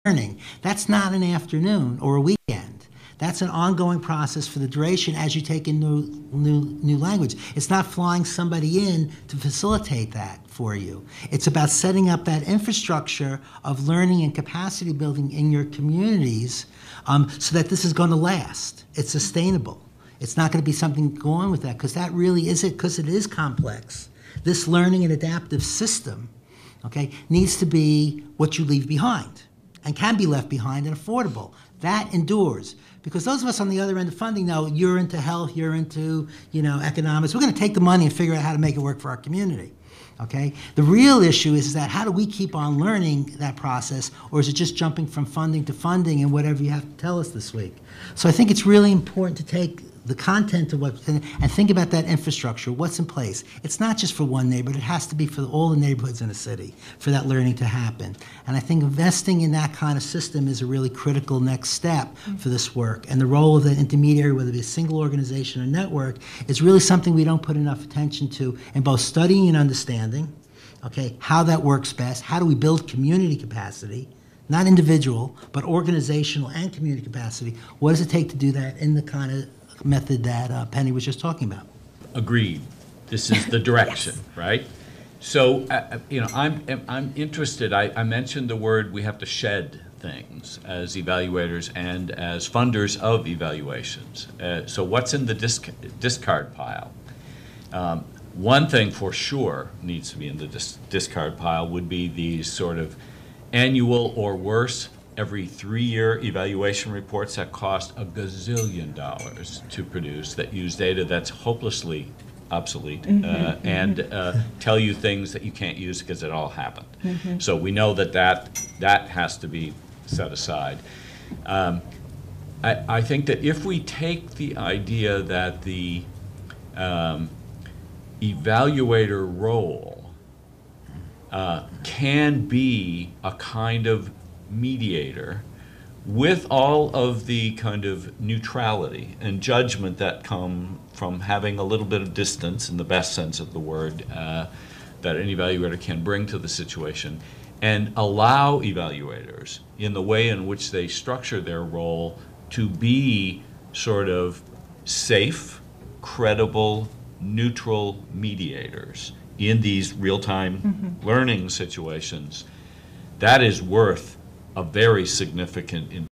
learning. That's not an afternoon or a weekend. That's an ongoing process for the duration as you take in new language. It's not flying somebody in to facilitate that for you. It's about setting up that infrastructure of learning and capacity building in your communities so that this is going to last. It's sustainable. It's not going to be something going with that, because that really is it, because it is complex. This learning and adaptive system, okay, needs to be what you leave behind and can be left behind and affordable. That endures. Because those of us on the other end of funding know you're into health, you're into, economics. We're going to take the money and figure out how to make it work for our community. Okay? The real issue is that how do we keep on learning that process, or is it just jumping from funding to funding and whatever you have to tell us this week? So I think it's really important to take the content of what's in it and think about that infrastructure, what's in place. It's not just for one neighborhood, it has to be for all the neighborhoods in a city for that learning to happen. And I think investing in that kind of system is a really critical next step for this work. And the role of the intermediary, whether it be a single organization or network, is really something we don't put enough attention to in both studying and understanding, okay, how that works best, how do we build community capacity, not individual, but organizational and community capacity. What does it take to do that in the kind of method that Penny was just talking about? Agreed. This is the direction, yes. Right? So, I'm interested. I mentioned the word we have to shed things as evaluators and as funders of evaluations. So what's in the discard pile? One thing for sure needs to be in the discard pile would be these sort of annual or worse every 3-year evaluation reports that cost $1 gazillion to produce, that use data that's hopelessly obsolete and tell you things that you can't use because it all happened. So we know that has to be set aside. I think that if we take the idea that the evaluator role can be a kind of mediator with all of the kind of neutrality and judgment that come from having a little bit of distance, in the best sense of the word, that an evaluator can bring to the situation, and allow evaluators, in the way in which they structure their role, to be sort of safe, credible, neutral mediators in these real-time learning situations. That is worth a very significant